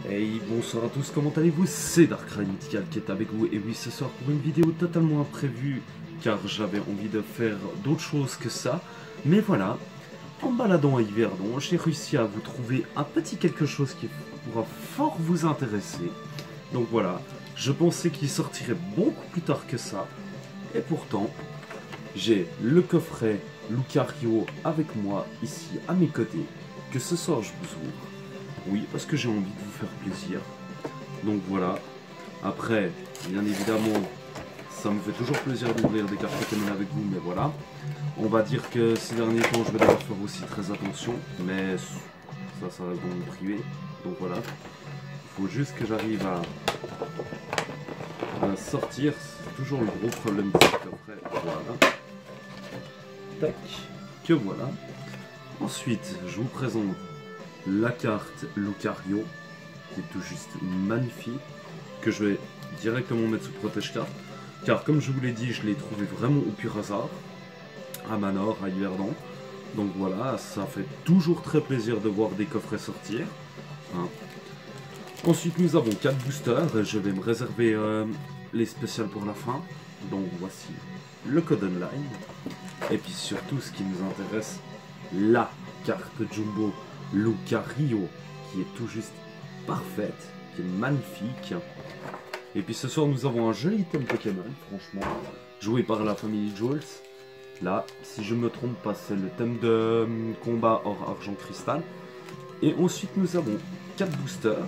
Hey, bonsoir à tous, comment allez-vous? C'est Darkrai Mythical qui est avec vous, et oui, ce soir pour une vidéo totalement imprévue, car j'avais envie de faire d'autres choses que ça. Mais voilà, en baladant à Yverdon, j'ai réussi à vous trouver un petit quelque chose qui pourra fort vous intéresser. Donc voilà, je pensais qu'il sortirait beaucoup plus tard que ça, et pourtant, j'ai le coffret Lucario avec moi, ici à mes côtés, que ce soir je vous ouvre. Oui, parce que j'ai envie de vous faire plaisir. Donc voilà. Après, bien évidemment, ça me fait toujours plaisir d'ouvrir des cartes Pokémon avec vous, mais voilà. On va dire que ces derniers temps, je vais devoir faire aussi très attention, mais ça reste dans mon privé. Donc voilà. Il faut juste que j'arrive à sortir. C'est toujours le gros problème de ce coffret. Voilà. Tac. Que voilà. Ensuite, je vous présente la carte Lucario, qui est tout juste magnifique, que je vais directement mettre sous protège-carte, car comme je vous l'ai dit, je l'ai trouvé vraiment au pur hasard, à Manor, à Yverdon. Donc voilà, ça fait toujours très plaisir de voir des coffrets sortir. Hein. Ensuite, nous avons 4 boosters, je vais me réserver les spéciales pour la fin. Donc voici le code online, et puis surtout ce qui nous intéresse, la carte Jumbo Lucario, qui est tout juste parfaite, qui est magnifique. Et puis ce soir nous avons un joli thème Pokémon, franchement, joué par la famille Jules. Là, si je me trompe pas, c'est le thème de combat hors argent cristal. Et ensuite nous avons 4 boosters,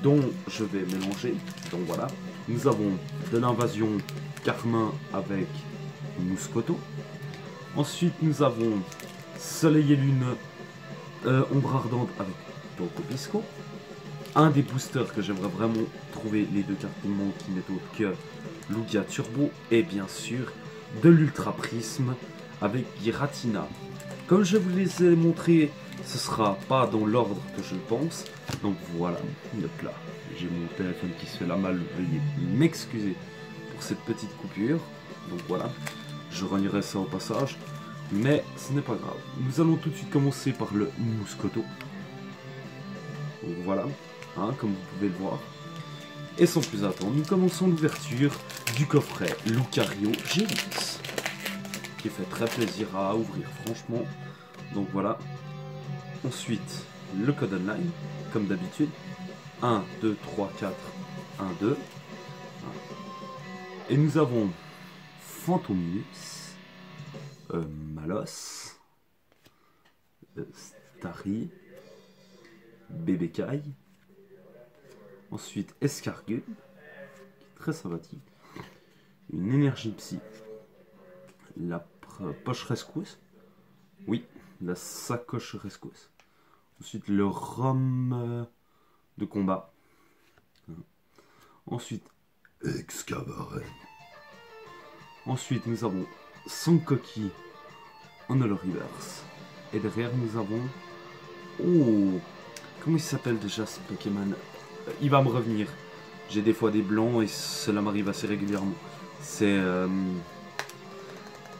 dont je vais mélanger. Donc voilà, nous avons de l'invasion Carmin avec Mouscoto. Ensuite nous avons Soleil et Lune Ombre Ardente avec Togepisco. Un des boosters que j'aimerais vraiment trouver, les 2 cartes du monde qui n'est autre que Lugia Turbo, et bien sûr de l'Ultra Prisme avec Giratina. Comme je vous les ai montrés, ce sera pas dans l'ordre que je le pense. Donc voilà, hop là, j'ai mon téléphone qui se fait la malle, veuillez m'excuser pour cette petite coupure. Donc voilà, je renierai ça au passage. Mais ce n'est pas grave. Nous allons tout de suite commencer par le Mouscoto. Donc voilà, hein, comme vous pouvez le voir. Et sans plus attendre, nous commençons l'ouverture du coffret Lucario G10, qui fait très plaisir à ouvrir, franchement. Donc voilà. Ensuite, le code online, comme d'habitude. 1, 2, 3, 4, 1, 2. Et nous avons Phantomilus. Malos, Starry, Bébécaille, ensuite Escargot, qui est très sympathique, une énergie psy, la poche rescousse, oui, la sacoche rescousse, ensuite le rhum de combat, ensuite Excavaret, ensuite nous avons Son coquille en holo reverse. Et derrière nous avons... Oh, comment il s'appelle déjà ce Pokémon? Il va me revenir. J'ai des fois des blancs et cela m'arrive assez régulièrement. C'est...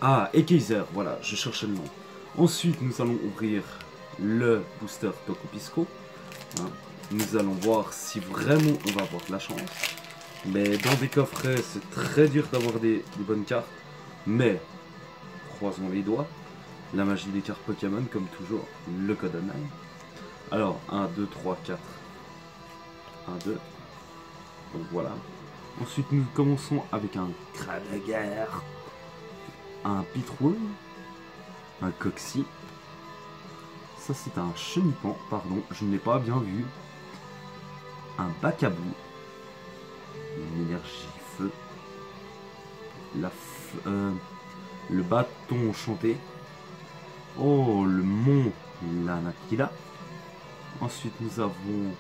Ah, Ekaizer, voilà, je cherchais le nom. Ensuite nous allons ouvrir le booster Togepisco. Hein. Nous allons voir si vraiment on va avoir de la chance. Mais dans des coffrets, c'est très dur d'avoir des bonnes cartes. Mais... croisons les doigts, la magie des cartes Pokémon, comme toujours, le code online. Alors, 1, 2, 3, 4, 1, 2, donc voilà. Ensuite, nous commençons avec un Kradeguer, un Pitrouille, un Coxy, ça c'est un Chenipan, pardon, je ne l'ai pas bien vu, un Bacabou, une énergie feu, le bâton enchanté. Oh, le mont Lanakila. Ensuite, nous avons...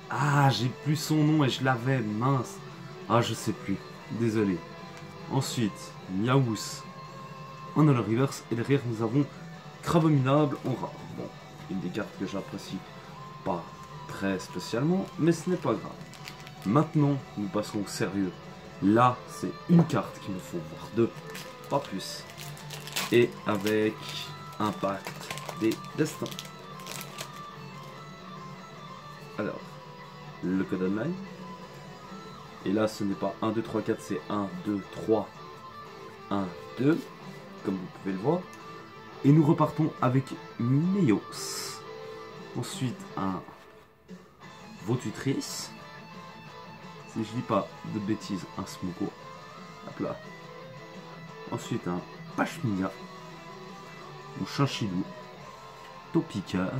Ah, j'ai plus son nom et je l'avais, mince. Ah, je sais plus. Désolé. Ensuite, Miaous en holo reverse. Et derrière, nous avons Crabominable en rare. Bon, une des cartes que j'apprécie pas très spécialement, mais ce n'est pas grave. Maintenant, nous passons au sérieux. Là, c'est une carte qu'il me faut voir deux. Pas plus. Et avec Impact des Destins. Alors, le code online. Et là, ce n'est pas 1, 2, 3, 4, c'est 1, 2, 3, 1, 2, comme vous pouvez le voir. Et nous repartons avec Meos. Ensuite, un Votutrice. Si je dis pas de bêtises, un Smoko. Hop là. Ensuite, un Pashmina. Ou Chinchidou. Topica.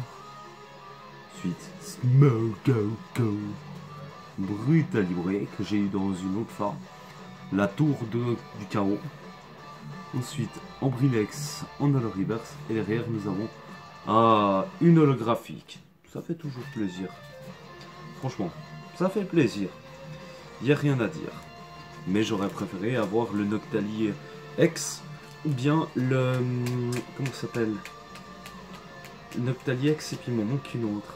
Ensuite, Smoko. Brutalibré, que j'ai eu dans une autre forme. La tour du chaos. Ensuite, Ambrilex en holo reverse. Et derrière, nous avons une holographique. Ça fait toujours plaisir. Franchement, ça fait plaisir. Il n'y a rien à dire. Mais j'aurais préféré avoir le Noctali X ou bien le... Comment ça s'appelle? Le Noctali X et puis il m'en manque une autre.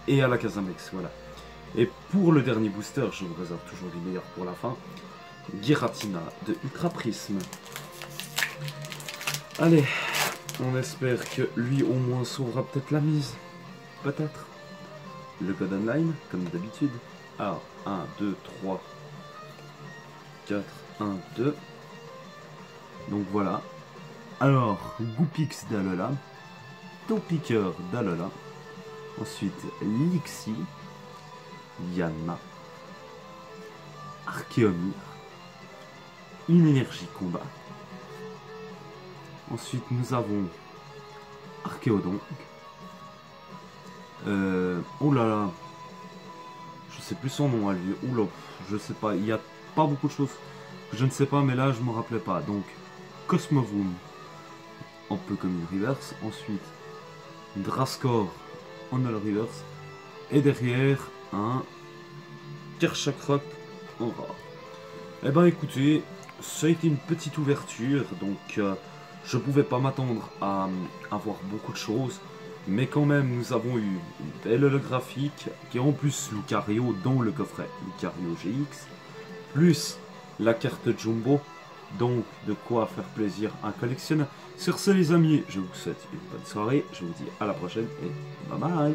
Et à la Casamex, voilà. Et pour le dernier booster, je vous réserve toujours les meilleurs pour la fin. Giratina de Ultra Prisme. Allez, on espère que lui au moins sauvera peut-être la mise. Peut-être. Le code online, comme d'habitude. Alors, 1, 2, 3, 4, 1, 2. Donc voilà. Alors, Goupix d'Alola. Topiqueur d'Alola. Ensuite, Lixie. Yanma. Archéomir. Une énergie combat. Ensuite, nous avons Archéodon. Oh là là. Je sais plus son nom à lui. Oula, je sais pas. Il y a pas beaucoup de choses que je ne sais pas, mais là, je me rappelais pas. Donc, Cosmovoom. En peu comme une reverse. Ensuite, Drascore en holo reverse. Et derrière, un Kerchakrok en rare. Eh ben écoutez, ça a été une petite ouverture, donc je pouvais pas m'attendre à avoir beaucoup de choses, mais quand même nous avons eu une belle holographique, qui est en plus Lucario dans le coffret Lucario GX, plus la carte Jumbo, donc de quoi faire plaisir à un collectionneur. Sur ce les amis, je vous souhaite une bonne soirée, je vous dis à la prochaine et bye bye.